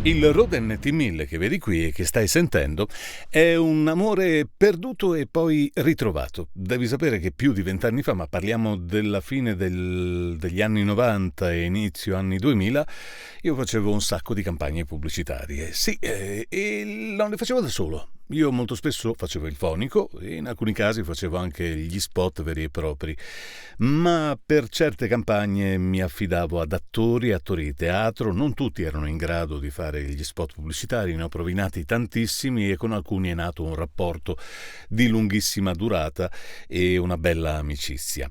Il Roden T1000 che vedi qui e che stai sentendo è un amore perduto e poi ritrovato. Devi sapere che più di 20 anni fa, ma parliamo della fine degli anni 90 e inizio anni 2000, io facevo un sacco di campagne pubblicitarie. Sì, e non le facevo da solo. Io molto spesso facevo il fonico e in alcuni casi facevo anche gli spot veri e propri, ma per certe campagne mi affidavo ad attori di teatro. Non tutti erano in grado di fare gli spot pubblicitari, ne ho provinati tantissimi e con alcuni è nato un rapporto di lunghissima durata e una bella amicizia.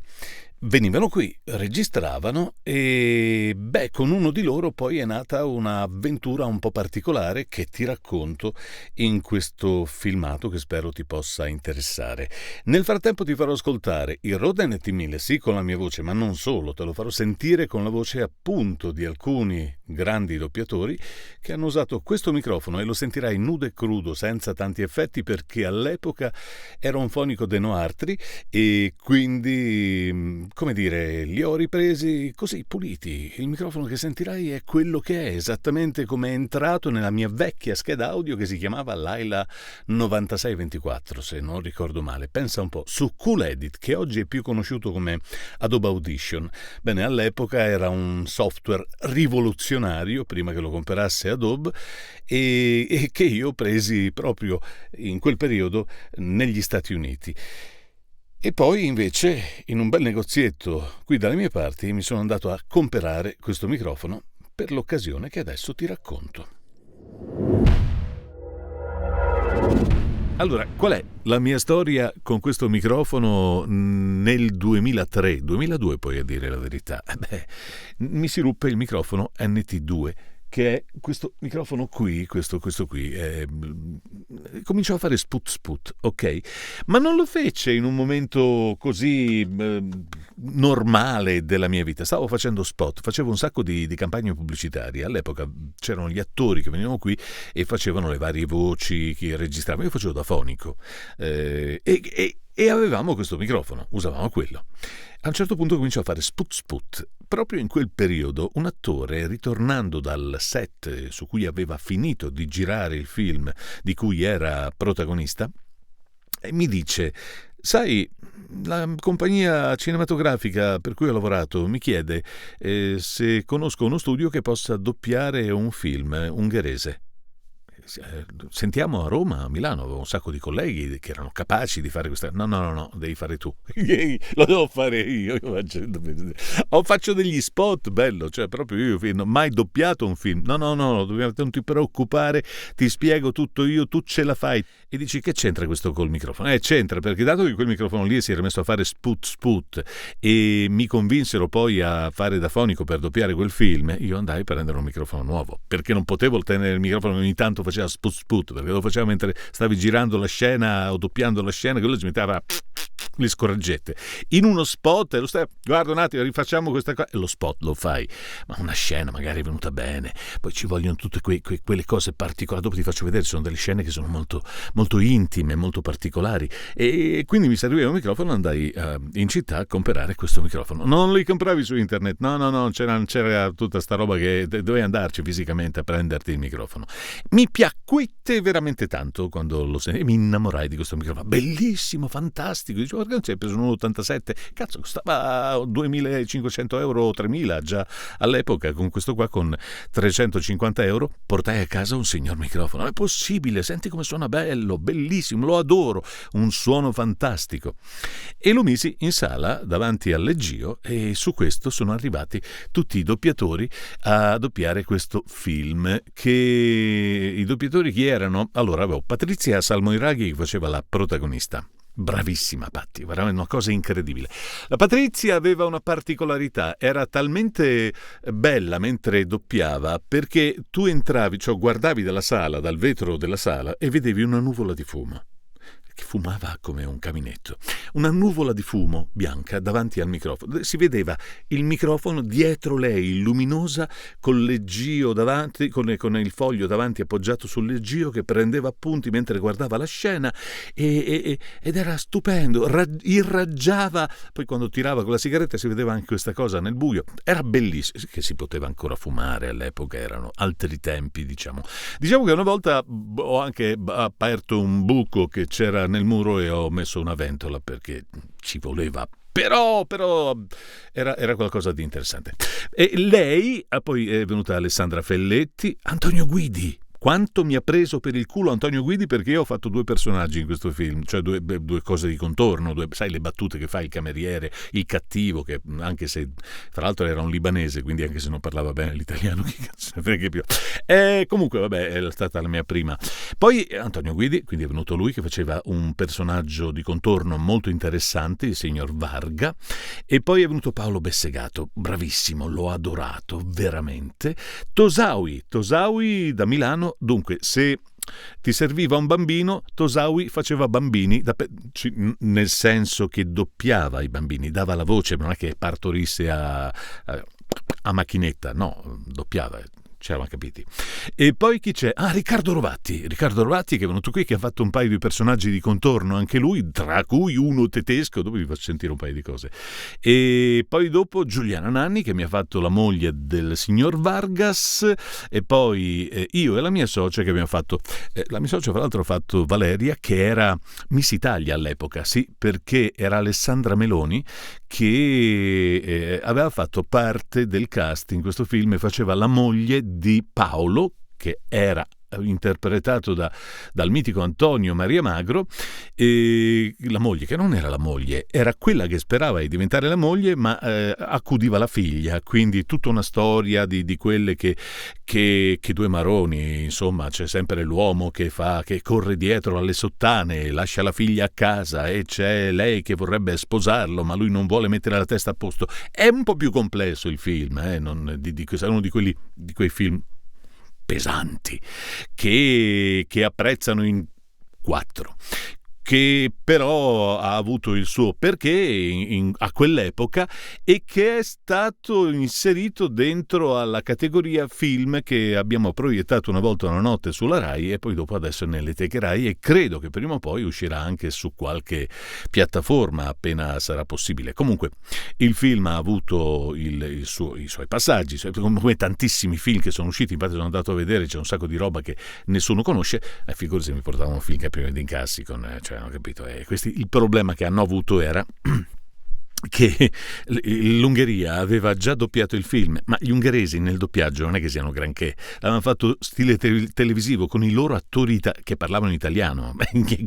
Venivano qui, registravano e con uno di loro poi è nata un'avventura un po' particolare che ti racconto in questo filmato che spero ti possa interessare. Nel frattempo ti farò ascoltare il Roden T1000, sì, con la mia voce, ma non solo, te lo farò sentire con la voce appunto di alcuni grandi doppiatori che hanno usato questo microfono e lo sentirai nudo e crudo, senza tanti effetti, perché all'epoca era un fonico de Noartri e quindi, come dire, li ho ripresi così puliti. Il microfono che sentirai è quello che è, esattamente come è entrato nella mia vecchia scheda audio che si chiamava Laila 9624, se non ricordo male. Pensa un po', su Cool Edit, che oggi è più conosciuto come Adobe Audition. Bene, all'epoca era un software rivoluzionario, prima che lo comperasse Adobe, e che io presi proprio in quel periodo negli Stati Uniti. E poi invece in un bel negozietto qui dalle mie parti mi sono andato a comprare questo microfono per l'occasione che adesso ti racconto. Allora, qual è la mia storia con questo microfono nel 2003, 2002 poi a dire la verità? Mi si ruppe il microfono NT2, che è questo microfono qui, questo qui, cominciò a fare sput, ok? Ma non lo fece in un momento così normale della mia vita. Stavo facendo spot, facevo un sacco di campagne pubblicitarie. All'epoca c'erano gli attori che venivano qui e facevano le varie voci, che registravano. Io facevo da fonico e avevamo questo microfono, usavamo quello. A un certo punto cominciò a fare sput. Proprio in quel periodo un attore, ritornando dal set su cui aveva finito di girare il film di cui era protagonista, mi dice: sai, la compagnia cinematografica per cui ho lavorato mi chiede se conosco uno studio che possa doppiare un film ungherese. Sentiamo a Roma, a Milano, avevo un sacco di colleghi che erano capaci di fare questa. No, devi fare tu. Lo devo fare io faccio degli spot, bello, cioè proprio io non ho mai doppiato un film. No, non ti preoccupare, ti spiego tutto io, tu ce la fai. E dici: che c'entra questo col microfono? C'entra, perché dato che quel microfono lì si era messo a fare sput e mi convinsero poi a fare da fonico per doppiare quel film, io andai a prendere un microfono nuovo, perché non potevo tenere il microfono che ogni tanto faceva sput, perché lo faceva mentre stavi girando la scena o doppiando la scena, quello ci metteva le scorreggette. In uno spot guarda un attimo, rifacciamo questa cosa, e lo spot lo fai, ma una scena magari è venuta bene, poi ci vogliono tutte quelle cose particolari. Dopo ti faccio vedere, sono delle scene che sono molto, molto intime, molto particolari, e quindi mi serviva un microfono. Andai in città a comprare questo microfono. Non li compravi su internet, no, c'era tutta sta roba che dovevi andarci fisicamente a prenderti il microfono. Mi piacquette veramente tanto quando lo senti e mi innamorai di questo microfono, bellissimo, fantastico. Dicevo: perché non ci hai preso un 87? Cazzo, costava 2.500 euro o 3.000 già all'epoca. Con questo qua, con 350 euro, portai a casa un signor microfono. È possibile, senti come suona bello, bellissimo, lo adoro, un suono fantastico. E lo misi in sala davanti al leggio, e su questo sono arrivati tutti i doppiatori a doppiare questo film. Che i doppiatori chi erano? Allora, avevo Patrizia Salmoiraghi che faceva la protagonista. Bravissima Patti, veramente una cosa incredibile. La Patrizia aveva una particolarità, era talmente bella mentre doppiava, perché tu entravi, cioè guardavi dalla sala, dal vetro della sala, e vedevi una nuvola di fumo. che fumava come un caminetto. Una nuvola di fumo bianca davanti al microfono. Si vedeva il microfono dietro lei, luminosa, col leggio davanti, con il foglio davanti appoggiato sul leggio, che prendeva appunti mentre guardava la scena, ed era stupendo, irraggiava. Poi quando tirava con la sigaretta si vedeva anche questa cosa nel buio. Era bellissimo, che si poteva ancora fumare all'epoca, erano altri tempi, diciamo che una volta ho anche aperto un buco che c'era nel muro e ho messo una ventola perché ci voleva. Però era qualcosa di interessante. E lei, poi è venuta Alessandra Felletti, Antonio Guidi. Quanto mi ha preso per il culo Antonio Guidi, perché io ho fatto due personaggi in questo film, cioè due cose di contorno, sai, le battute che fa il cameriere, il cattivo, che anche se fra l'altro era un libanese, quindi anche se non parlava bene l'italiano, che cazzo ne frega più. Comunque vabbè, è stata la mia prima. Poi Antonio Guidi, quindi è venuto lui che faceva un personaggio di contorno molto interessante, il signor Varga, e poi è venuto Paolo Bessegato, bravissimo, l'ho adorato veramente. Tosawi da Milano. Dunque, se ti serviva un bambino, Tosawi faceva bambini, nel senso che doppiava i bambini, dava la voce, non è che partorisse a macchinetta, no, doppiava. Ci eravamo capiti. E poi chi c'è? Riccardo Rovatti che è venuto qui, che ha fatto un paio di personaggi di contorno anche lui, tra cui uno tedesco, dopo vi faccio sentire un paio di cose. E poi dopo Giuliana Nanni, che mi ha fatto la moglie del signor Vargas, e poi io e la mia socia che abbiamo fatto, la mia socia fra l'altro ha fatto Valeria, che era Miss Italia all'epoca, sì, perché era Alessandra Meloni che aveva fatto parte del cast in questo film e faceva la moglie di Paolo, che era interpretato dal mitico Antonio Maria Magro, e la moglie, che non era la moglie, era quella che sperava di diventare la moglie, ma accudiva la figlia, quindi tutta una storia di quelle che due maroni, insomma, c'è sempre l'uomo che corre dietro alle sottane, lascia la figlia a casa, e c'è lei che vorrebbe sposarlo, ma lui non vuole mettere la testa a posto. È un po' più complesso il film, è uno di quei film pesanti che apprezzano in 4, che però ha avuto il suo perché a quell'epoca e che è stato inserito dentro alla categoria film che abbiamo proiettato una volta una notte sulla Rai e poi dopo adesso nelle teche Rai, e credo che prima o poi uscirà anche su qualche piattaforma appena sarà possibile. Comunque il film ha avuto i suoi passaggi, come tantissimi film che sono usciti. Infatti sono andato a vedere, c'è un sacco di roba che nessuno conosce, figurati se mi portavano un film che prima di incassi hanno capito. Il problema che hanno avuto era che l'Ungheria aveva già doppiato il film, ma gli ungheresi nel doppiaggio non è che siano granché, l'avevano fatto stile televisivo con i loro attori che parlavano italiano,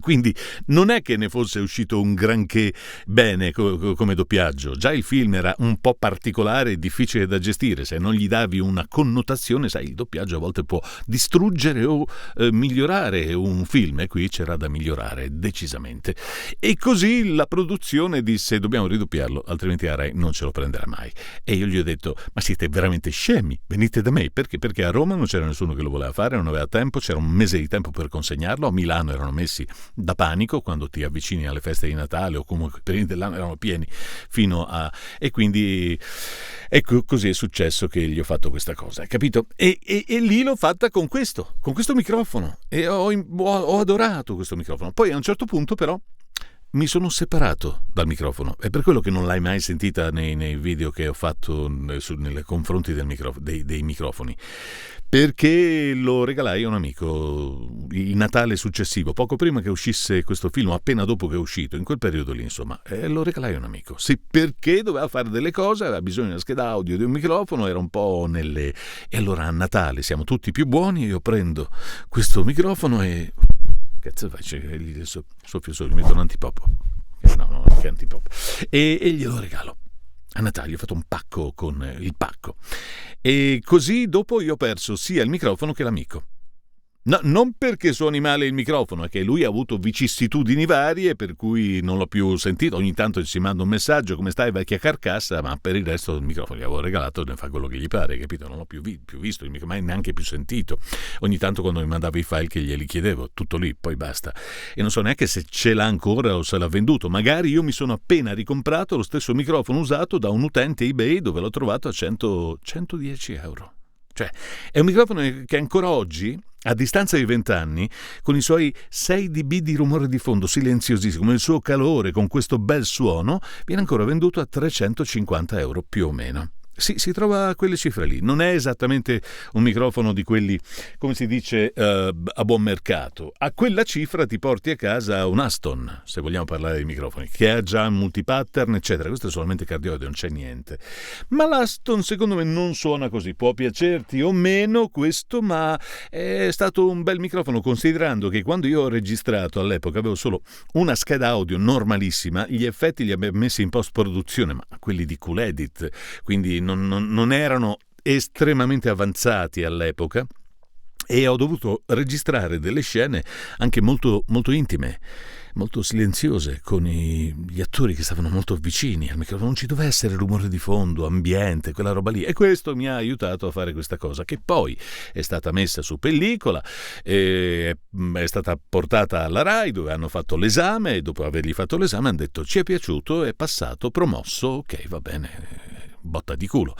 quindi non è che ne fosse uscito un granché bene come doppiaggio. Già il film era un po' particolare e difficile da gestire, se non gli davi una connotazione, sai, il doppiaggio a volte può distruggere o migliorare un film, e qui c'era da migliorare decisamente. E così la produzione disse: dobbiamo ridoppiare, altrimenti la Rai non ce lo prenderà mai. E io gli ho detto: ma siete veramente scemi, venite da me. Perché a Roma non c'era nessuno che lo voleva fare, non aveva tempo, c'era un mese di tempo per consegnarlo. A Milano erano messi da panico quando ti avvicini alle feste di Natale, o comunque i periodi dell'anno erano pieni fino a... E quindi ecco, così è successo che gli ho fatto questa cosa, capito? E lì l'ho fatta con questo microfono, e ho adorato questo microfono. Poi a un certo punto però mi sono separato dal microfono, è per quello che non l'hai mai sentita nei video che ho fatto nei confronti dei microfoni, perché lo regalai a un amico il Natale successivo, poco prima che uscisse questo film, appena dopo che è uscito, in quel periodo lì, insomma, lo regalai a un amico. Sì, perché doveva fare delle cose, aveva bisogno di una scheda audio, di un microfono, era un po' nelle... E allora a Natale siamo tutti più buoni, io prendo questo microfono e... Cazzo faccio? Gli soffio solo, gli metto un antipop. No, che antipop. E glielo regalo. A Natale ho fatto un pacco con il pacco. E così dopo io ho perso sia il microfono che l'amico. No, non perché suoni male il microfono, è che lui ha avuto vicissitudini varie per cui non l'ho più sentito. Ogni tanto ci manda un messaggio: come stai vecchia carcassa? Ma per il resto il microfono gli avevo regalato, ne fa quello che gli pare, capito? Non l'ho più visto, mai neanche più sentito. Ogni tanto quando mi mandava i file che glieli chiedevo, tutto lì, poi basta. E non so neanche se ce l'ha ancora o se l'ha venduto. Magari io mi sono appena ricomprato lo stesso microfono usato da un utente eBay dove l'ho trovato a 110 euro. Cioè, è un microfono che ancora oggi, a distanza di 20 anni, con i suoi 6 dB di rumore di fondo silenziosissimo, con il suo calore, con questo bel suono, viene ancora venduto a 350 euro più o meno. Sì, si trova a quelle cifre lì. Non è esattamente un microfono di quelli, come si dice, a buon mercato. A quella cifra ti porti a casa un Aston, se vogliamo parlare di microfoni, che ha già multipattern, eccetera. Questo è solamente cardioide, non c'è niente. Ma l'Aston, secondo me, non suona così. Può piacerti o meno questo, ma è stato un bel microfono, considerando che quando io ho registrato all'epoca avevo solo una scheda audio normalissima, gli effetti li abbiamo messi in post-produzione, ma quelli di Cool Edit, quindi non erano estremamente avanzati all'epoca, e ho dovuto registrare delle scene anche molto, molto intime, molto silenziose, con gli attori che stavano molto vicini al microfono. Non ci doveva essere rumore di fondo, ambiente, quella roba lì, e questo mi ha aiutato a fare questa cosa, che poi è stata messa su pellicola, è stata portata alla Rai, dove hanno fatto l'esame, e dopo avergli fatto l'esame hanno detto: ci è piaciuto, è passato, promosso, ok, va bene, botta di culo.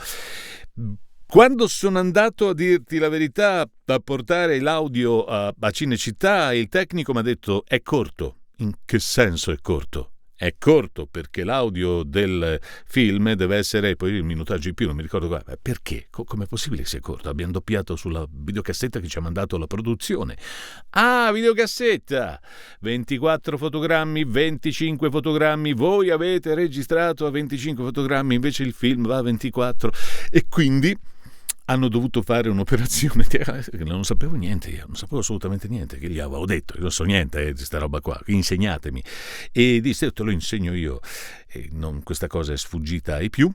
Quando sono andato, a dirti la verità, a portare l'audio a Cinecittà, il tecnico mi ha detto: è corto. In che senso è corto? È corto perché l'audio del film deve essere, poi il minutaggio in più, non mi ricordo qua. Perché? Com'è possibile che sia corto? Abbiamo doppiato sulla videocassetta che ci ha mandato la produzione. Ah, videocassetta! 24 fotogrammi, 25 fotogrammi, voi avete registrato a 25 fotogrammi, invece il film va a 24. E quindi hanno dovuto fare un'operazione. Non sapevo niente, io non sapevo assolutamente niente, che gli avevo detto: io non so niente di questa roba qua, insegnatemi. E disse: te lo insegno io. E questa cosa è sfuggita ai più.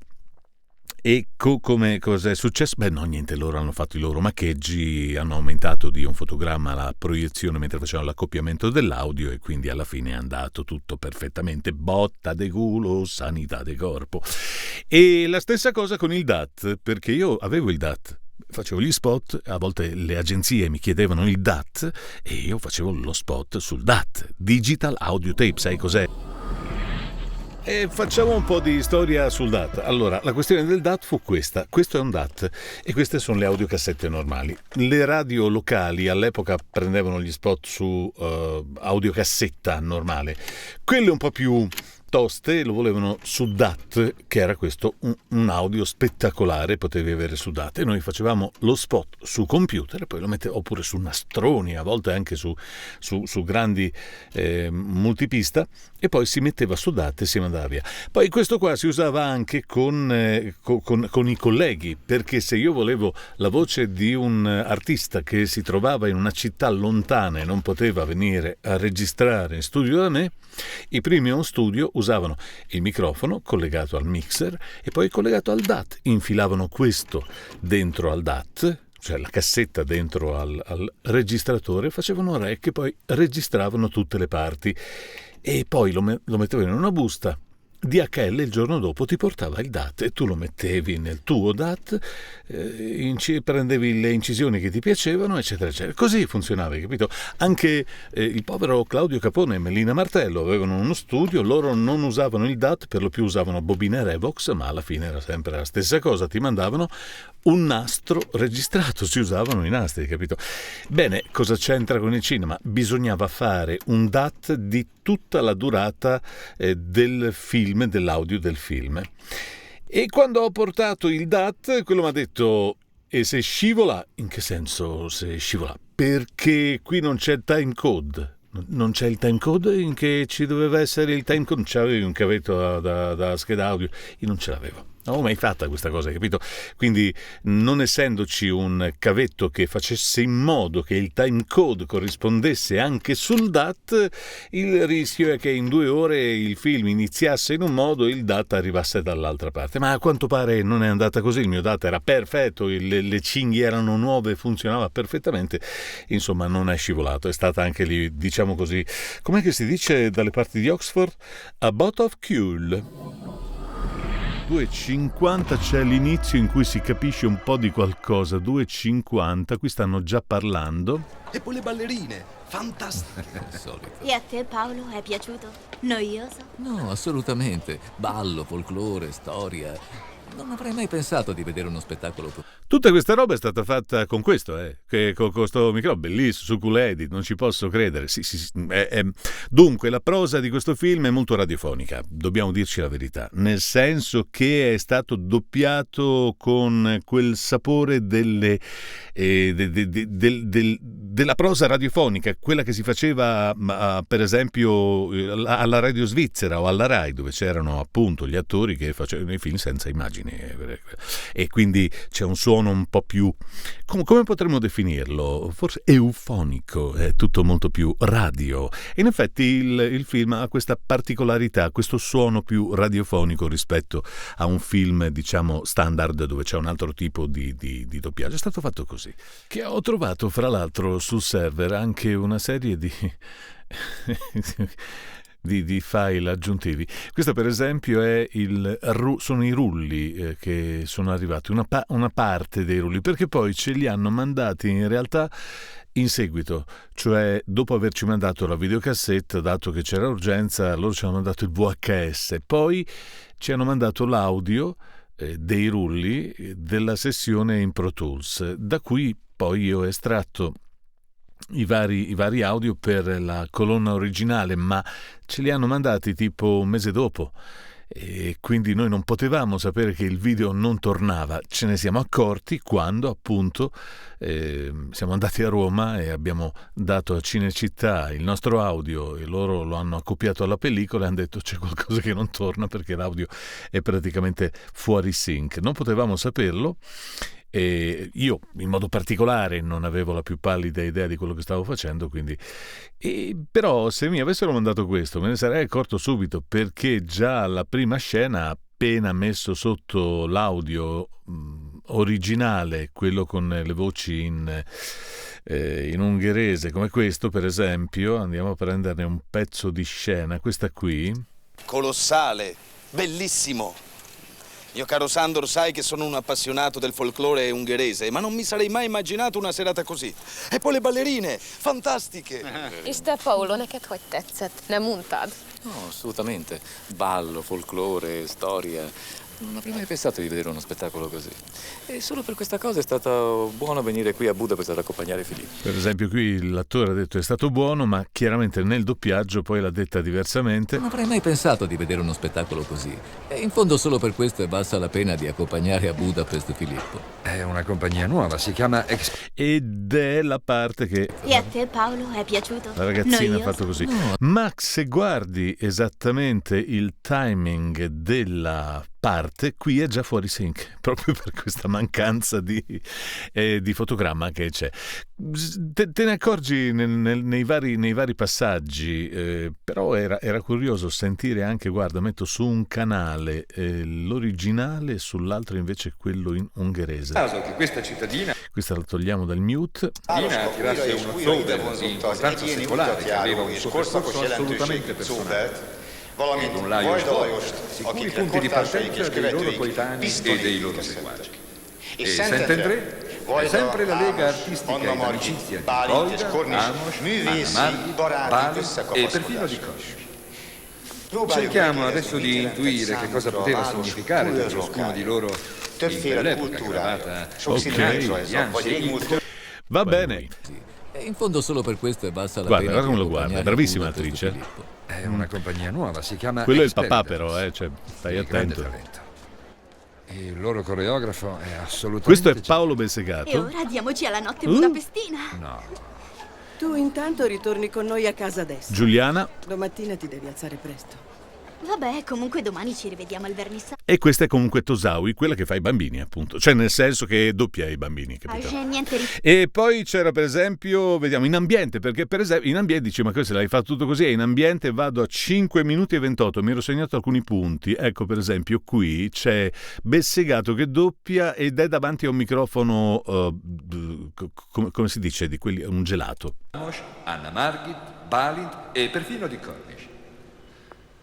E come cosa è successo? Beh, no, niente, loro hanno fatto i loro maccheggi, hanno aumentato di un fotogramma la proiezione mentre facevano l'accoppiamento dell'audio, e quindi alla fine è andato tutto perfettamente, botta de culo, sanità de corpo. E la stessa cosa con il DAT, perché io avevo il DAT, facevo gli spot, a volte le agenzie mi chiedevano il DAT e io facevo lo spot sul DAT, Digital Audio Tape, sai cos'è? E facciamo un po' di storia sul DAT. Allora, la questione del DAT fu questa. Questo è un DAT e queste sono le audiocassette normali. Le radio locali all'epoca prendevano gli spot su audiocassetta normale. Quelle un po' più toste lo volevano su DAT, che era questo un audio spettacolare, potevi avere su DAT, e noi facevamo lo spot su computer e poi lo mettevamo, oppure su nastroni, a volte anche su grandi multipista, e poi si metteva su DAT e si mandava via. Poi questo qua si usava anche con i colleghi, perché se io volevo la voce di un artista che si trovava in una città lontana e non poteva venire a registrare in studio da me, i primi home studio usavano il microfono collegato al mixer e poi collegato al DAT, infilavano questo dentro al DAT, cioè la cassetta dentro al registratore, facevano rec e poi registravano tutte le parti, e poi lo mettevano in una busta. DHL il giorno dopo ti portava il DAT e tu lo mettevi nel tuo DAT, prendevi le incisioni che ti piacevano, eccetera eccetera. Così funzionava, capito? Anche il povero Claudio Capone e Melina Martello avevano uno studio, loro non usavano il DAT, per lo più usavano bobine Revox, ma alla fine era sempre la stessa cosa, ti mandavano un nastro registrato, si usavano i nastri, capito? Bene, cosa c'entra con il cinema? Bisognava fare un DAT di tutta la durata del film, dell'audio del film. E quando ho portato il DAT, quello mi ha detto: e se scivola? In che senso se scivola? Perché qui non c'è il time code. Non c'è il time code? In che ci doveva essere il time code? Non c'avevi un cavetto da scheda audio? Io non ce l'avevo. Non ho mai fatta questa cosa, capito? Quindi, non essendoci un cavetto che facesse in modo che il time code corrispondesse anche sul DAT, il rischio è che in 2 ore il film iniziasse in un modo e il DAT arrivasse dall'altra parte. Ma a quanto pare non è andata così, il mio DAT era perfetto, le cinghie erano nuove, funzionava perfettamente, insomma non è scivolato, è stata anche lì, diciamo così, com'è che si dice dalle parti di Oxford? A bot of cool. 2.50 c'è l'inizio in cui si capisce un po' di qualcosa. 2.50, qui stanno già parlando. E poi le ballerine, fantastiche. Solito. E a te, Paolo, è piaciuto? Noioso? No, assolutamente. Ballo, folklore, storia. Non avrei mai pensato di vedere uno spettacolo così. Tutta questa roba è stata fatta con questo, che con questo microfono bellissimo, su QLED, non ci posso credere. Sì, Dunque, la prosa di questo film è molto radiofonica, dobbiamo dirci la verità, nel senso che è stato doppiato con quel sapore della prosa radiofonica, quella che si faceva per esempio alla radio svizzera o alla Rai, dove c'erano appunto gli attori che facevano i film senza immagini. E quindi c'è un suono un po' più, come potremmo definirlo? Forse eufonico, è tutto molto più radio. E in effetti il film ha questa particolarità, questo suono più radiofonico rispetto a un film, diciamo, standard dove c'è un altro tipo di doppiaggio. È stato fatto così. Che ho trovato, fra l'altro, sul server anche una serie di file aggiuntivi. Questo per esempio è sono i rulli che sono arrivati, una parte dei rulli, perché poi ce li hanno mandati in realtà in seguito, cioè dopo averci mandato la videocassetta, dato che c'era urgenza, loro ci hanno mandato il VHS, poi ci hanno mandato l'audio dei rulli della sessione in Pro Tools, da cui poi io ho estratto i vari audio per la colonna originale, ma ce li hanno mandati tipo un mese dopo e quindi noi non potevamo sapere che il video non tornava. Ce ne siamo accorti quando appunto siamo andati a Roma e abbiamo dato a Cinecittà il nostro audio e loro lo hanno accoppiato alla pellicola e hanno detto c'è qualcosa che non torna perché l'audio è praticamente fuori sync. Non potevamo saperlo. E io in modo particolare non avevo la più pallida idea di quello che stavo facendo, quindi però se mi avessero mandato questo me ne sarei accorto subito, perché già la prima scena, appena messo sotto l'audio originale, quello con le voci in ungherese come questo per esempio, andiamo a prenderne un pezzo di scena, questa qui, Colossale, bellissimo. Io, caro Sandor, sai che sono un appassionato del folklore ungherese, ma non mi sarei mai immaginato una serata cosí. E poi le ballerine, fantastiche! És te, Paolo, neked hogy tetszett? Nem untad? No, assolutamente. Ballo, folklore, storia. Non avrei mai pensato di vedere uno spettacolo così. E solo per questa cosa è stato buono venire qui a Budapest ad accompagnare Filippo. per esempio qui l'attore ha detto è stato buono, ma chiaramente nel doppiaggio poi l'ha detta diversamente. Non avrei mai pensato di vedere uno spettacolo così. E in fondo solo per questo è valsa la pena di accompagnare a Budapest Filippo. È una compagnia nuova, si chiama Ed è la parte che E a te, Paolo, è piaciuto? la ragazzina ha Noioso? fatto così. No. Ma se guardi esattamente il timing della parte, qui è già fuori sync, proprio per questa mancanza di fotogramma che c'è. Te ne accorgi nei vari passaggi, però era curioso sentire anche, guarda, metto su un canale l'originale e sull'altro invece quello in ungherese. caso che questa cittadina Questa la togliamo dal mute. tirasse uno Zobel di importanza secolare che aveva un suo percorso assolutamente personale ed un Lajos Volt, sicuri punti di partenza dei loro coetanei e dei loro seguaci. E Szentendre è sempre la lega artistica ed amicizia di Goida, Amos, Anna Margit, Bali e perfino di Koch. Cerchiamo adesso di intuire che cosa poteva significare per ciascuno di loro in quell'epoca gravata Va bene. E in fondo solo per questo è valsa la Guarda, pena guarda di come lo guarda, accompagnare bravissima a Budapest attrice. Filippo. È una compagnia nuova, si chiama Quello è il papà Experiments. però, cioè, stai Di grande attento. talento. Il loro coreografo è assolutamente Questo è Paolo E Bessegato. ora diamoci alla notte budapestina. No, Tu intanto ritorni con noi a casa adesso. Giuliana. Domattina ti devi alzare presto. Vabbè, comunque domani ci rivediamo al vernissaggio. E questa è comunque Tosawi, quella che fa i bambini, appunto. Cioè, nel senso che doppia i bambini, capito? C'è niente E poi c'era, per esempio, vediamo, in ambiente, perché per esempio in ambiente dice, ma questo l'hai fatto tutto così, e in ambiente vado a 5 minuti e 28, mi ero segnato alcuni punti. Ecco, per esempio, qui c'è Bessegato che doppia ed è davanti a un microfono, come si dice, di quelli, un gelato. Anna Margit, Balint e perfino di Cornish.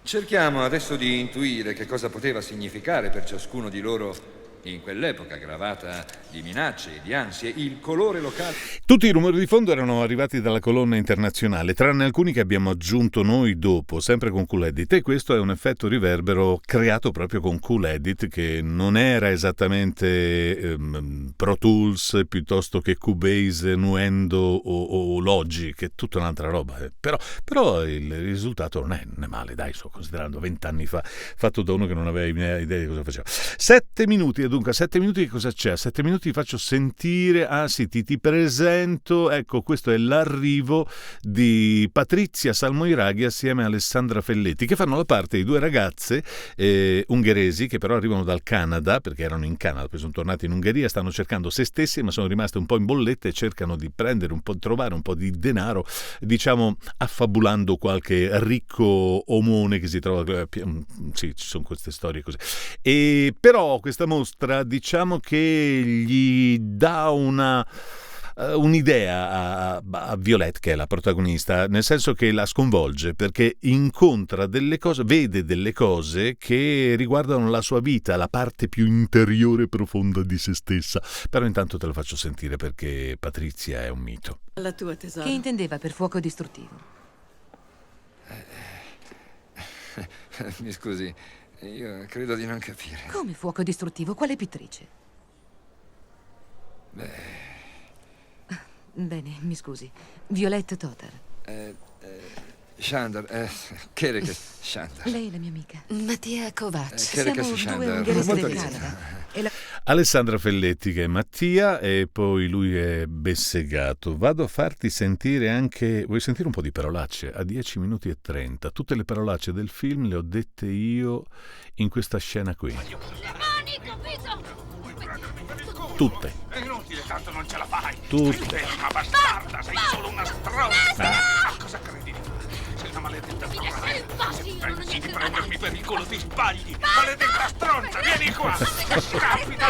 Cerchiamo adesso di intuire che cosa poteva significare per ciascuno di loro in quell'epoca gravata di minacce e di ansie il colore locale. Tutti i rumori di fondo erano arrivati dalla colonna internazionale, tranne alcuni che abbiamo aggiunto noi dopo, sempre con Cool Edit, e questo è un effetto riverbero creato proprio con Cool Edit, che non era esattamente Pro Tools piuttosto che Cubase, Nuendo o Logic, che è tutta un'altra roba. Però il risultato non è male, dai, sto considerando 20 anni fa, fatto da uno che non aveva idea di cosa faceva. 7 minuti. Dunque, a 7 minuti che cosa c'è? A 7 minuti ti faccio sentire, ti presento, ecco, questo è l'arrivo di Patrizia Salmoiraghi assieme a Alessandra Felletti, che fanno la parte di due ragazze ungheresi che però arrivano dal Canada, perché erano in Canada, poi sono tornati in Ungheria, stanno cercando se stessi, ma sono rimaste un po' in bolletta e cercano di trovare un po' di denaro, diciamo, affabulando qualche ricco omone che si trova, sì, ci sono queste storie così. E però questa mostra, diciamo che gli dà un'idea a Violette, che è la protagonista, nel senso che la sconvolge, perché incontra delle cose, vede delle cose che riguardano la sua vita, la parte più interiore e profonda di se stessa. Però intanto te lo faccio sentire, perché Patrizia è un mito. La tua tesoro. Che intendeva per fuoco distruttivo? Mi scusi, io credo di non capire. Come fuoco distruttivo? Quale pittrice? Bene, mi scusi. Violette Totar. Shandor, Kereke Shandor. Lei è la mia amica. Mattia Kovac. Siamo due ungheresi del Canada. Alessandra Felletti, che è Mattia, e poi lui è Bessegato. Vado a farti sentire anche, vuoi sentire un po' di parolacce? A 10 minuti e 30. Tutte le parolacce del film le ho dette io in questa scena qui. Tutte. È inutile, tanto non ce la fai. Tutte. Sei una bastarda, sei solo una stronza. A cosa credi di fare? Sei una maledetta stronza. Se pensi di prendermi per il culo ti sbagli. Maledetta stronza, vieni qua. Scappi da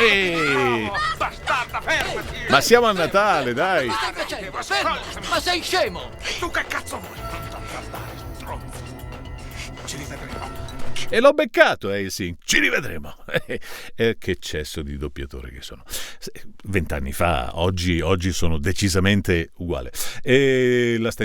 bastarda, fermati. Ma siamo a Natale, dai. Ma stai facendo? Ma sei scemo? Tu che cazzo vuoi? Non t'azzardare, stronzo. Ci rivedremo. E l'ho beccato, sì. Ci rivedremo. Che cesso di doppiatore che sono. 20 anni fa, oggi sono decisamente uguale.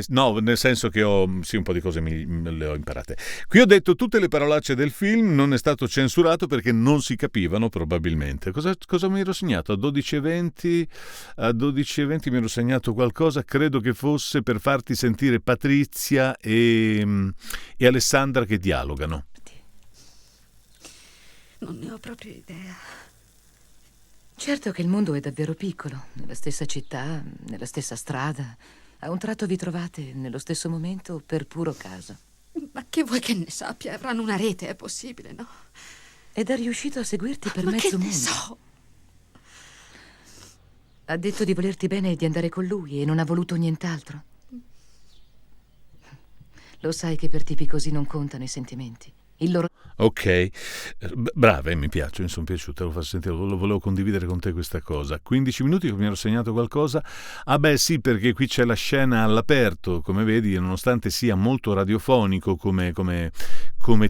No, nel senso che un po' di cose le ho imparate. Qui ho detto tutte le parolacce del film, non è stato censurato perché non si capivano probabilmente. Cosa mi ero segnato? A 12:20 mi ero segnato qualcosa, credo che fosse per farti sentire Patrizia e Alessandra che dialogano. Non ne ho proprio idea. Certo che il mondo è davvero piccolo, nella stessa città, nella stessa strada. A un tratto vi trovate nello stesso momento per puro caso. Ma che vuoi che ne sappia? Avranno una rete, è possibile, no? Ed è riuscito a seguirti per Ma mezzo che mondo. ne so? Ha detto di volerti bene e di andare con lui e non ha voluto nient'altro. Lo sai che per tipi così non contano i sentimenti. Il loro... Ok, brava, mi piace, mi sono piaciuta, lo faccio sentire, volevo condividere con te questa cosa. 15 minuti che mi ero segnato qualcosa. Ah beh sì, perché qui c'è la scena all'aperto, come vedi, nonostante sia molto radiofonico come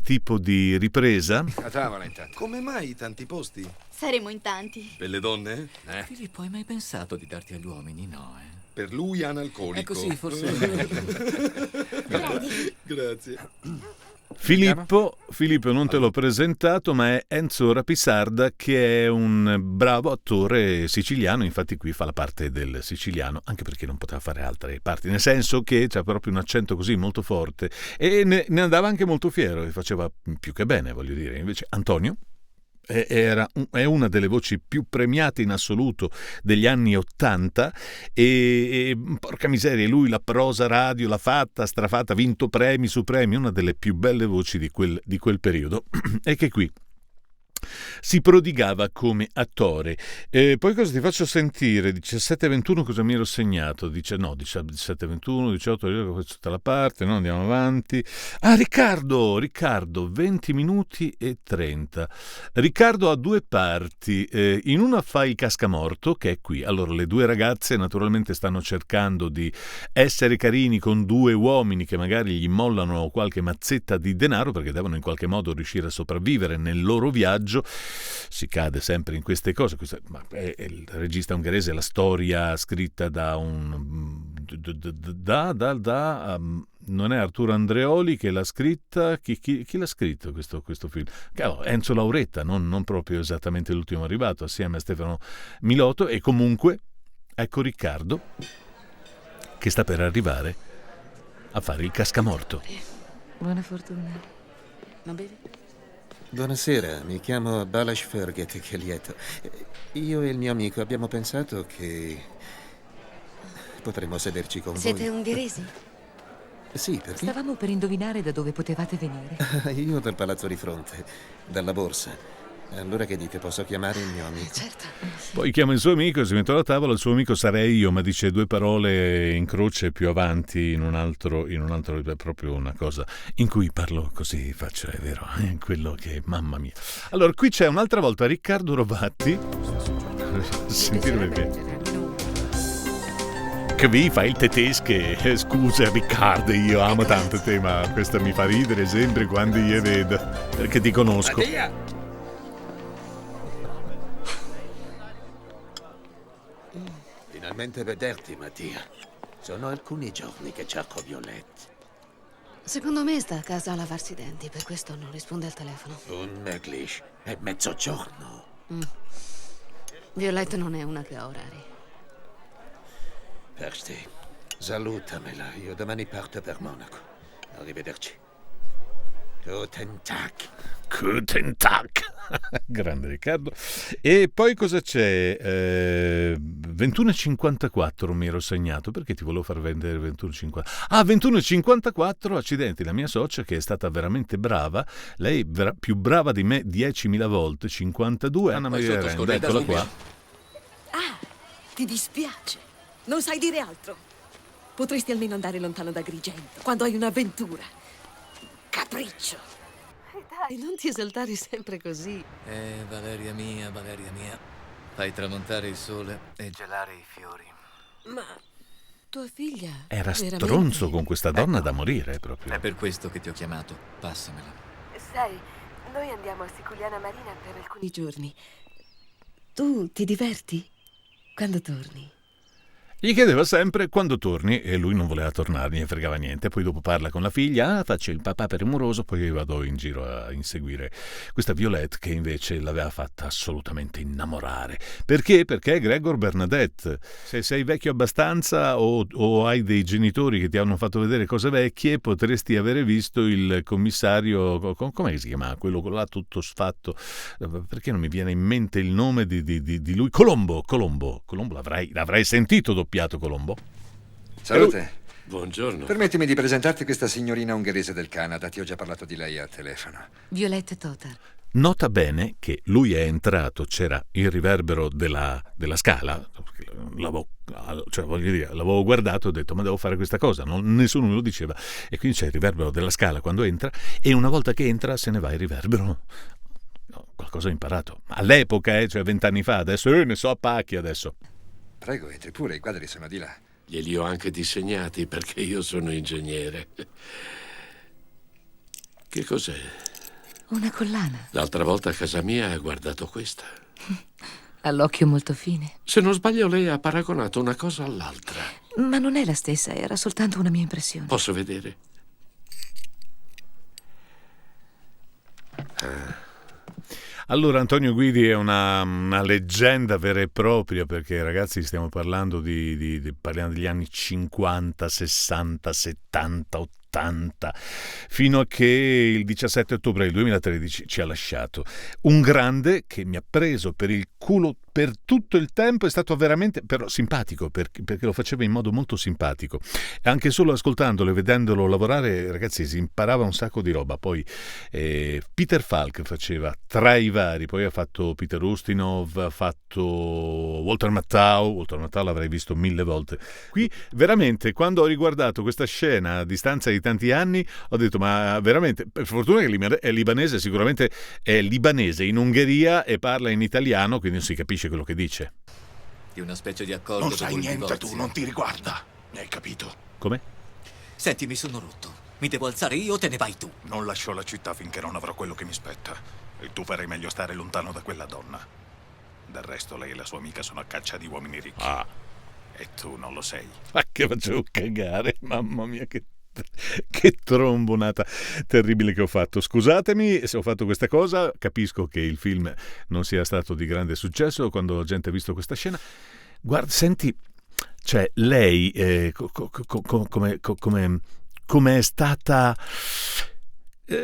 tipo di ripresa. A tavola intanto. Come mai tanti posti? Saremo in tanti. Per le donne? Filippo, hai mai pensato di darti agli uomini? No, Per lui analcolico. È così, forse. Grazie. Filippo non te l'ho presentato, ma è Enzo Rapisarda, che è un bravo attore siciliano, infatti qui fa la parte del siciliano, anche perché non poteva fare altre parti, nel senso che c'ha proprio un accento così molto forte e ne andava anche molto fiero e faceva più che bene, voglio dire. Invece Antonio è una delle voci più premiate in assoluto degli anni '80 e porca miseria, lui la prosa radio l'ha fatta, strafatta, ha vinto premi su premi, una delle più belle voci di quel periodo e che qui si prodigava come attore. Poi cosa ti faccio sentire? 17:21 cosa mi ero segnato? 17:21, 18, questa è la parte, no? Andiamo avanti. Riccardo, 20 minuti e 30. Riccardo ha due parti. In una fa il cascamorto, che è qui. Allora, le due ragazze naturalmente stanno cercando di essere carini con due uomini che magari gli mollano qualche mazzetta di denaro perché devono in qualche modo riuscire a sopravvivere nel loro viaggio. Si cade sempre in queste cose. Ma è il regista ungherese, la storia scritta da un non è Arturo Andreoli che l'ha scritta. Chi l'ha scritto questo film? Enzo Lauretta, non proprio esattamente l'ultimo arrivato, assieme a Stefano Milotto. E comunque ecco Riccardo che sta per arrivare a fare il cascamorto. Buona fortuna. Non bevi? Buonasera, mi chiamo Balázs Ferget, che lieto. Io e il mio amico abbiamo pensato che potremmo sederci con Siete voi. ungheresi? Sì, perché? Stavamo per indovinare da dove potevate venire. Io dal palazzo di fronte, dalla borsa. Allora che dite, posso chiamare il mio amico? Certo. Poi chiama il suo amico, si mette alla tavola, il suo amico sarei io, ma dice due parole in croce più avanti in un altro è proprio una cosa in cui parlo così, faccio, è vero, è quello che, mamma mia. Allora, qui c'è un'altra volta Riccardo Rovatti, sentire perché. Che vi fa il tedesche? Scusa Riccardo, io amo tanto te, ma questa mi fa ridere sempre quando io vedo, perché ti conosco. Finalmente vederti, Mattia. Sono alcuni giorni che cerco Violette. Secondo me sta a casa a lavarsi i denti, per questo non risponde al telefono. Unmöglich. È mezzogiorno. Violette non è una che ha orari. Versti, salutamela. Io domani parto per Monaco. Arrivederci. Guten Tag. Guten Tag. Grande Riccardo. E poi cosa c'è? 21:54 mi ero segnato. Perché ti volevo far vedere 21:54? 21:54, accidenti, la mia socia che è stata veramente brava, lei più brava di me 10.000 volte, 52, Anna Maria Renda, eccola qua. Ti dispiace? Non sai dire altro? Potresti almeno andare lontano da Agrigento, quando hai un'avventura. Capriccio. Dai, non ti esaltare sempre così. Valeria mia, fai tramontare il sole e gelare i fiori. Ma tua figlia Era veramente... stronzo con questa donna da morire proprio. È per questo che ti ho chiamato. Passamela. Sai, noi andiamo a Siculiana Marina per alcuni giorni. Tu ti diverti quando torni? Gli chiedeva sempre quando torni e lui non voleva tornare, ne fregava niente. Poi dopo parla con la figlia, faccio il papà premuroso, poi io vado in giro a inseguire questa Violette che invece l'aveva fatta assolutamente innamorare. Perché? Perché Gregor Bernadette. Se sei vecchio abbastanza o hai dei genitori che ti hanno fatto vedere cose vecchie, potresti avere visto il commissario, com'è che si chiama? Quello là tutto sfatto, perché non mi viene in mente il nome di lui? Colombo, l'avrai sentito doppiato Colombo? Salute. Buongiorno. Permettimi di presentarti questa signorina ungherese del Canada. Ti ho già parlato di lei al telefono. Violette Total. Nota bene che lui è entrato, c'era il riverbero della scala, l'avevo guardato e ho detto ma devo fare questa cosa, nessuno me lo diceva, e quindi c'è il riverbero della scala quando entra e una volta che entra se ne va il riverbero. Qualcosa ho imparato all'epoca, cioè 20 anni fa, adesso ne so a pacchi adesso. Prego, entri pure, i quadri sono di là. Glieli ho anche disegnati perché io sono ingegnere. Che cos'è? Una collana. L'altra volta a casa mia ha guardato questa. Ha l'occhio molto fine. Se non sbaglio lei ha paragonato una cosa all'altra. Ma non è la stessa, era soltanto una mia impressione. Posso vedere? Allora, Antonio Guidi è una leggenda vera e propria, perché ragazzi stiamo parlando parliamo degli anni 50, 60, 70, 80, fino a che il 17 ottobre del 2013 ci ha lasciato. Un grande che mi ha preso per il culo per tutto il tempo, è stato veramente però simpatico, perché lo faceva in modo molto simpatico. Anche solo ascoltandolo e vedendolo lavorare, ragazzi, si imparava un sacco di roba. Poi Peter Falk faceva tra i vari, poi ha fatto Peter Ustinov, ha fatto Walter Matthau l'avrei visto 1000 volte. Qui veramente, quando ho riguardato questa scena a distanza di tanti anni, ho detto, ma veramente, per fortuna che è libanese, sicuramente è libanese in Ungheria e parla in italiano, quindi non si capisce quello che dice. Di una specie di accordo. Non sai niente tu, non ti riguarda. Mi hai capito? Come? Senti, mi sono rotto. Mi devo alzare io o te ne vai tu? Non lascio la città finché non avrò quello che mi spetta. E tu farai meglio stare lontano da quella donna. Del resto lei e la sua amica sono a caccia di uomini ricchi. Ah. E tu non lo sei. Ma che facevo cagare, mamma mia, che trombonata terribile che ho fatto. Scusatemi se ho fatto questa cosa, capisco che il film non sia stato di grande successo quando la gente ha visto questa scena. Guarda, senti, cioè lei come è stata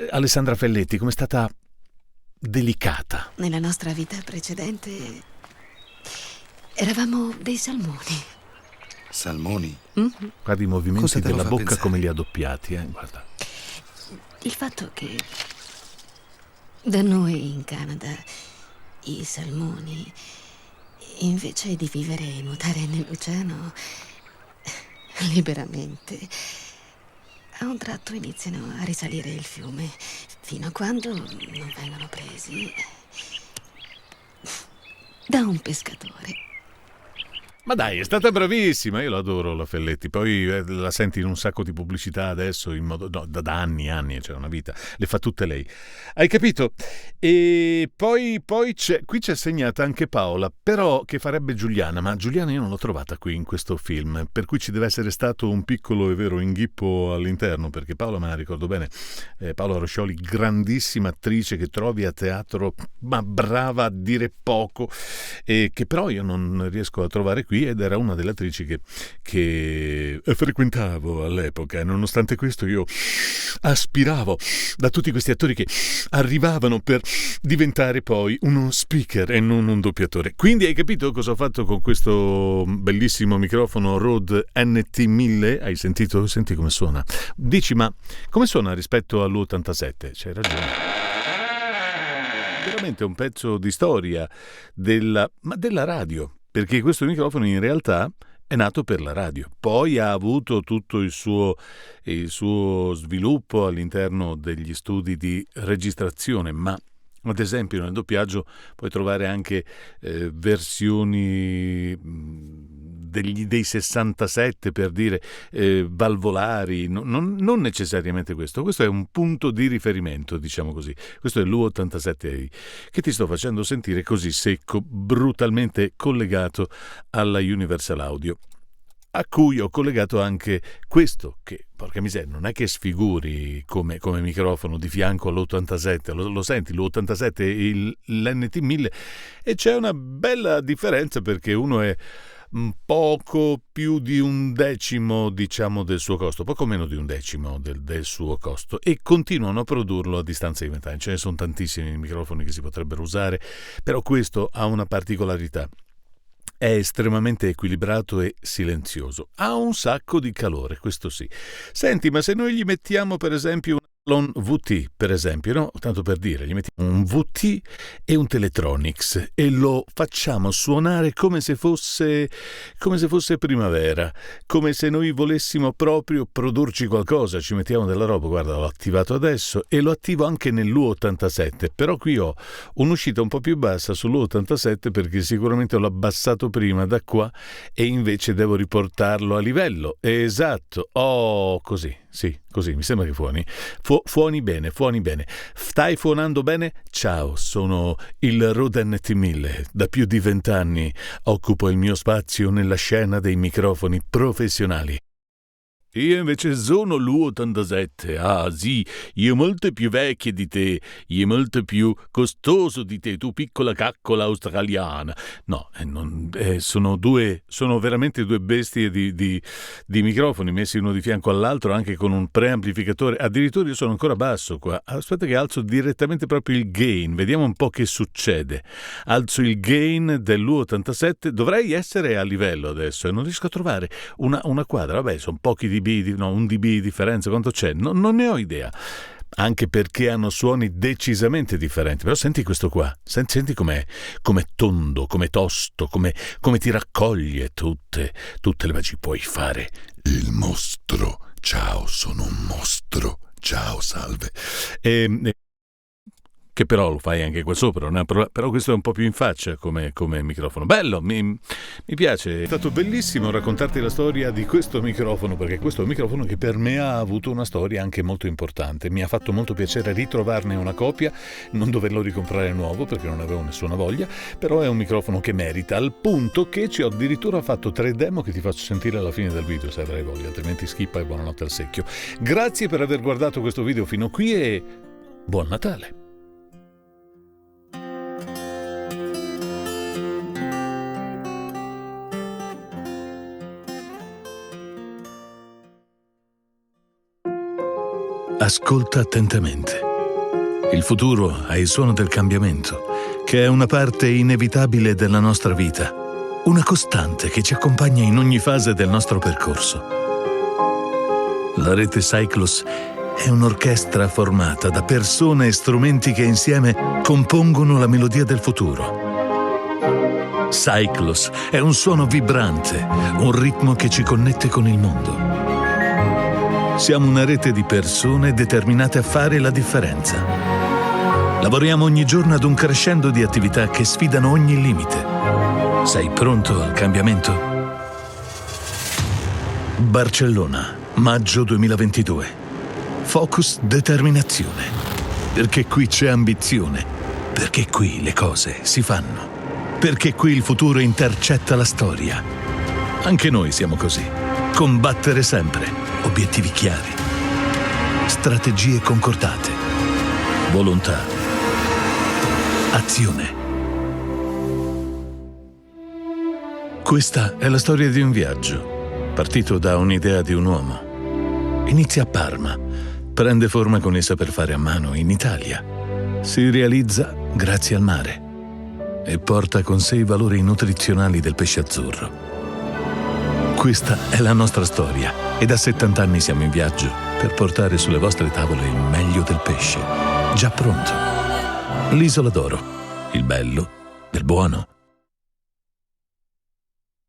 Alessandra Felletti, come è stata delicata. Nella nostra vita precedente eravamo dei salmoni. Salmoni? Mm-hmm. Guarda i movimenti della bocca pensare? Come li ha doppiati, guarda. Il fatto che da noi in Canada i salmoni, invece di vivere e nuotare nell'oceano liberamente, a un tratto iniziano a risalire il fiume fino a quando non vengono presi da un pescatore. Ma dai, è stata bravissima, io l'adoro la Felletti, poi la senti in un sacco di pubblicità adesso, in modo, no, da anni, cioè una vita, le fa tutte lei. Hai capito? E poi qui c'è segnata anche Paola, però che farebbe Giuliana, ma Giuliana io non l'ho trovata qui in questo film, per cui ci deve essere stato un piccolo e vero inghippo all'interno, perché Paola, me la ricordo bene, Paola Roscioli, grandissima attrice che trovi a teatro, ma brava a dire poco, e che però io non riesco a trovare qui, ed era una delle attrici che frequentavo all'epoca. Nonostante questo io aspiravo da tutti questi attori che arrivavano per diventare poi uno speaker e non un doppiatore. Quindi hai capito cosa ho fatto con questo bellissimo microfono Rode NT1000? Hai sentito? Senti come suona. Dici, ma come suona rispetto all'87? C'hai ragione. Veramente un pezzo di storia della radio, perché questo microfono in realtà è nato per la radio, poi ha avuto tutto il suo sviluppo all'interno degli studi di registrazione, ma ad esempio nel doppiaggio puoi trovare anche versioni dei 67, per dire, valvolari, non necessariamente questo è un punto di riferimento, diciamo così. Questo è l'U87i che ti sto facendo sentire così secco, brutalmente collegato alla Universal Audio, a cui ho collegato anche questo, che porca miseria non è che sfiguri come microfono di fianco all'87, lo senti l'87 l'NT1000, e c'è una bella differenza, perché uno è un poco più di un decimo, diciamo, del suo costo, poco meno di un decimo del suo costo, e continuano a produrlo a distanza di 20 anni. Ce ne sono tantissimi microfoni che si potrebbero usare, però questo ha una particolarità: è estremamente equilibrato e silenzioso, ha un sacco di calore, questo sì. Senti, ma se noi gli mettiamo per esempio un VT, per esempio, no? Tanto per dire, gli mettiamo un VT e un Teletronics e lo facciamo suonare come se fosse primavera, come se noi volessimo proprio produrci qualcosa, ci mettiamo della roba. Guarda, l'ho attivato adesso e lo attivo anche nell'U87, però qui ho un'uscita un po' più bassa sull'U87, perché sicuramente l'ho abbassato prima da qua e invece devo riportarlo a livello. Esatto, così. Sì, così, mi sembra che suoni bene. Stai suonando bene? Ciao, sono il Rode NT1000. Da più di 20 anni occupo il mio spazio nella scena dei microfoni professionali. Io invece sono l'U87. Ah sì, io molto più vecchio di te, io molto più costoso di te, tu piccola caccola australiana. No, sono veramente due bestie di microfoni messi uno di fianco all'altro, anche con un preamplificatore. Addirittura io sono ancora basso qua. Aspetta che alzo direttamente proprio il gain, vediamo un po' che succede. Alzo il gain dell'U87, dovrei essere a livello adesso e non riesco a trovare una quadra. Vabbè, sono pochi dB, no, un dB di differenza, quanto c'è? Non ne ho idea, anche perché hanno suoni decisamente differenti. Però senti questo qua, senti com'è tondo, com'è tosto, come ti raccoglie tutte le magie. Puoi fare il mostro. Ciao, sono un mostro. Ciao, salve. Che però lo fai anche qua sopra, però questo è un po' più in faccia come microfono. Bello, mi piace. È stato bellissimo raccontarti la storia di questo microfono, perché questo è un microfono che per me ha avuto una storia anche molto importante. Mi ha fatto molto piacere ritrovarne una copia, non doverlo ricomprare nuovo perché non avevo nessuna voglia, però è un microfono che merita, al punto che ci ho addirittura fatto 3 demo che ti faccio sentire alla fine del video se avrai voglia, altrimenti skippa e buonanotte al secchio. Grazie per aver guardato questo video fino qui e buon Natale! Ascolta attentamente. Il futuro ha il suono del cambiamento, che è una parte inevitabile della nostra vita, una costante che ci accompagna in ogni fase del nostro percorso. La rete Cyclos è un'orchestra formata da persone e strumenti che insieme compongono la melodia del futuro. Cyclos è un suono vibrante, un ritmo che ci connette con il mondo. Siamo una rete di persone determinate a fare la differenza. Lavoriamo ogni giorno ad un crescendo di attività che sfidano ogni limite. Sei pronto al cambiamento? Barcellona, maggio 2022. Focus determinazione. Perché qui c'è ambizione. Perché qui le cose si fanno. Perché qui il futuro intercetta la storia. Anche noi siamo così. Combattere sempre. Obiettivi chiari, strategie concordate, volontà, azione. Questa è la storia di un viaggio, partito da un'idea di un uomo. Inizia a Parma, prende forma con il saper fare a mano in Italia, si realizza grazie al mare e porta con sé i valori nutrizionali del pesce azzurro. Questa è la nostra storia e da 70 anni siamo in viaggio per portare sulle vostre tavole il meglio del pesce, già pronto. L'Isola d'Oro, il bello del buono